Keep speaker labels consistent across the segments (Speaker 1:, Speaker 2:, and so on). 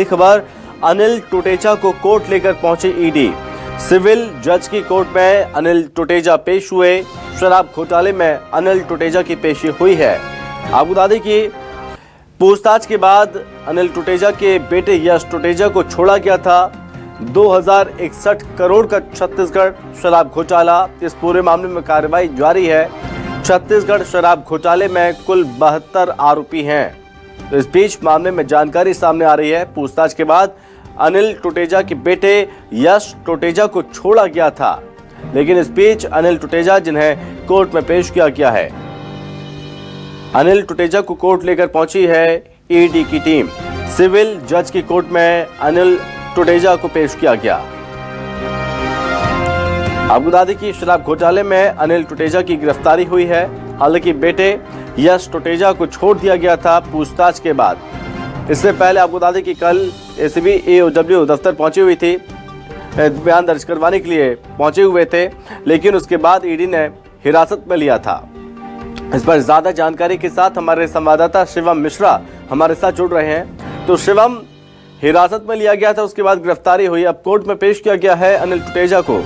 Speaker 1: खबर, अनिल टुटेजा को कोर्ट लेकर पहुंची ईडी। सिविल जज की कोर्ट में अनिल टुटेजा पेश हुए। शराब घोटाले में अनिल टुटेजा की पेशी हुई है। आपको बता दें कि पूछताछ के बाद अनिल टुटेजा के बेटे यश टुटेजा को छोड़ा गया था। 2061 करोड़ का छत्तीसगढ़ शराब घोटाला, इस पूरे मामले में कार्रवाई जारी है। छत्तीसगढ़ शराब घोटाले में कुल 72 आरोपी हैं। तो इस बीच मामले में जानकारी सामने आ रही है। पूछताछ के बाद अनिल टुटेजा के बेटे यश टुटेजा को छोड़ा गया था, लेकिन इस बीच अनिल टुटेजा जिन्हें कोर्ट में पेश किया गया है, अनिल टुटेजा को कोर्ट लेकर पहुंची है ईडी की टीम। सिविल जज की कोर्ट में अनिल टुटेजा को पेश किया गया। आपको बता दें कि शराब घोटाले में अनिल टुटेजा की गिरफ्तारी हुई है। हालांकि बेटे यश टुटेजा को छोड़ दिया गया था पूछताछ के बाद। इससे पहले आपको बता दें कि कल एसीबी एओडब्ल्यू दफ्तर पहुंची हुई थी, बयान दर्ज करवाने के लिए पहुंचे हुए थे, लेकिन उसके बाद ईडी ने हिरासत में लिया था। इस पर ज्यादा जानकारी के साथ हमारे संवाददाता शिवम मिश्रा हमारे साथ जुड़ रहे हैं। तो शिवम, हिरासत में लिया गया था, उसके बाद गिरफ्तारी हुई, अब कोर्ट में पेश किया गया है अनिल टुटेजा को।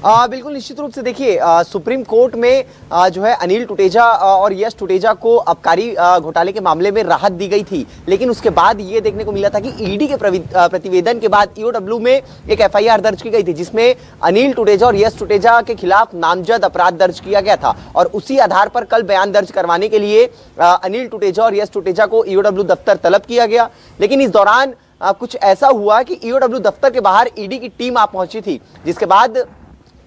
Speaker 2: बिल्कुल निश्चित रूप से देखिए, सुप्रीम कोर्ट में जो है अनिल टुटेजा और यश टुटेजा को आबकारी घोटाले के मामले में राहत दी गई थी, लेकिन उसके बाद ये देखने को मिला था कि ईडी के प्रतिवेदन के बाद ईओडब्ल्यू में एक एफआईआर दर्ज की गई थी, जिसमें अनिल टुटेजा और यश टुटेजा के खिलाफ नामजद अपराध दर्ज किया गया था। और उसी आधार पर कल बयान दर्ज करवाने के लिए अनिल टुटेजा और यश टुटेजा को ईओडब्ल्यू दफ्तर तलब किया गया। लेकिन इस दौरान कुछ ऐसा हुआ कि ईओडब्ल्यू दफ्तर के बाहर ईडी की टीम आ पहुंची थी, जिसके बाद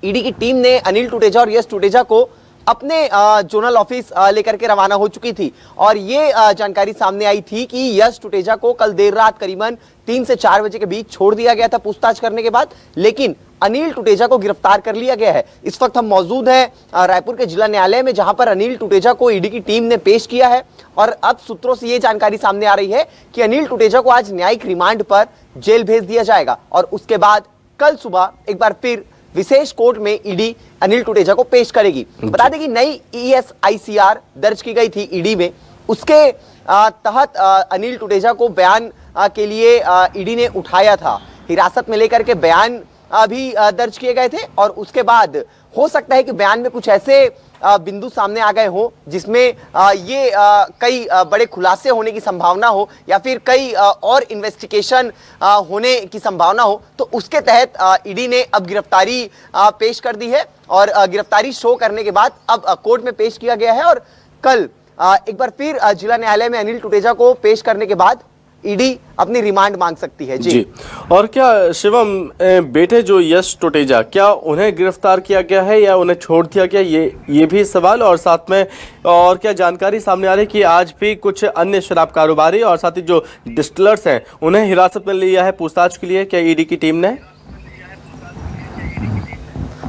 Speaker 2: ईडी की टीम ने अनिल टुटेजा और यश टुटेजा को अपने जोनल ऑफिस लेकर के रवाना हो चुकी थी। और ये जानकारी सामने आई थी कि यश टुटेजा को कल देर रात करीबन 3 से 4 बजे के बीच छोड़ दिया गया था पूछताछ करने के बाद, लेकिन अनिल टुटेजा को गिरफ्तार कर लिया गया है। इस वक्त हम मौजूद हैं रायपुर के जिला न्यायालय में, जहां पर अनिल टुटेजा को ईडी की टीम ने पेश किया है। और अब सूत्रों से ये जानकारी सामने आ रही है कि अनिल टुटेजा को आज न्यायिक रिमांड पर जेल भेज दिया जाएगा और उसके बाद कल सुबह एक बार फिर विशेष कोर्ट में ईडी अनिल टुटेजा को पेश करेगी। बता दें कि नई ESICR दर्ज की गई थी ईडी में, उसके तहत अनिल टुटेजा को बयान के लिए ईडी ने उठाया था। हिरासत में लेकर के बयान भी दर्ज किए गए थे और उसके बाद हो सकता है कि बयान में कुछ ऐसे बिंदु सामने आ गए हो जिसमें ये कई बड़े खुलासे होने की संभावना हो या फिर कई और इन्वेस्टिगेशन होने की संभावना हो। तो उसके तहत ईडी ने अब गिरफ्तारी पेश कर दी है और गिरफ्तारी शो करने के बाद अब कोर्ट में पेश किया गया है। और कल एक बार फिर जिला न्यायालय में अनिल टुटेजा को पेश करने के बाद ईडी अपनी रिमांड मांग सकती है। जी।
Speaker 1: और क्या शिवम, बेटे जो यश टुटेजा, क्या उन्हें गिरफ्तार किया गया है या उन्हें छोड़ दिया गया, ये भी सवाल। और साथ में और क्या जानकारी सामने आ रही है कि आज भी कुछ अन्य शराब कारोबारी और साथ ही जो डिस्टिलर्स हैं उन्हें हिरासत में लिया है पूछताछ के लिए, क्या ईडी की टीम ने?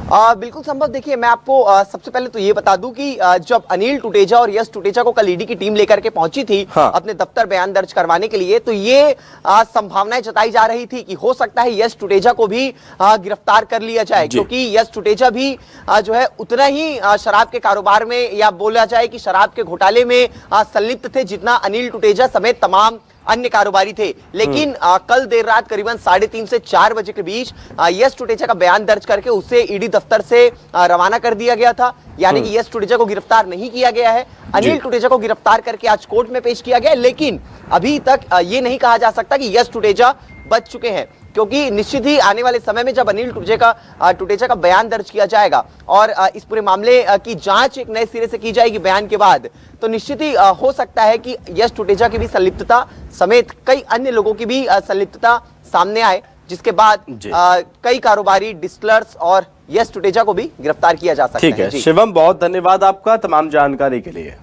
Speaker 2: बिल्कुल संभव। देखिए, मैं आपको सबसे पहले तो ये बता दूं कि जब अनिल टुटेजा और यश टुटेजा को कल ईडी की टीम लेकर के पहुंची थी अपने दफ्तर बयान दर्ज करवाने के लिए, तो ये संभावनाएं जताई जा रही थी कि हो सकता है यश टुटेजा को भी गिरफ्तार कर लिया जाए, क्योंकि यश टुटेजा भी जो है उतना ही शराब के कारोबार में या बोला जाए कि शराब के घोटाले में संलिप्त थे जितना अनिल टुटेजा समेत तमाम अन्य कारोबारी थे। लेकिन कल देर रात करीबन 3:30 से 4 बजे के बीच यश टुटेजा का बयान दर्ज करके उसे ईडी दफ्तर से रवाना कर दिया गया था। यानी कि यश टुटेजा को गिरफ्तार नहीं किया गया है, अनिल टुटेजा को गिरफ्तार करके आज कोर्ट में पेश किया गया। लेकिन अभी तक ये नहीं कहा जा सकता कि यश टुटेजा बच चुके हैं, क्योंकि निश्चित ही आने वाले समय में जब अनिल टुटेजा का बयान दर्ज किया जाएगा और इस पूरे मामले की जांच एक नए सिरे से की जाएगी बयान के बाद, तो निश्चित ही हो सकता है कि यश टुटेजा की भी संलिप्तता समेत कई अन्य लोगों की भी संलिप्तता सामने आए, जिसके बाद कई कारोबारी, डिस्टिलर्स और यश टुटेजा को भी गिरफ्तार किया जा सकता है।
Speaker 1: ठीक है शिवम, बहुत धन्यवाद आपका तमाम जानकारी के लिए।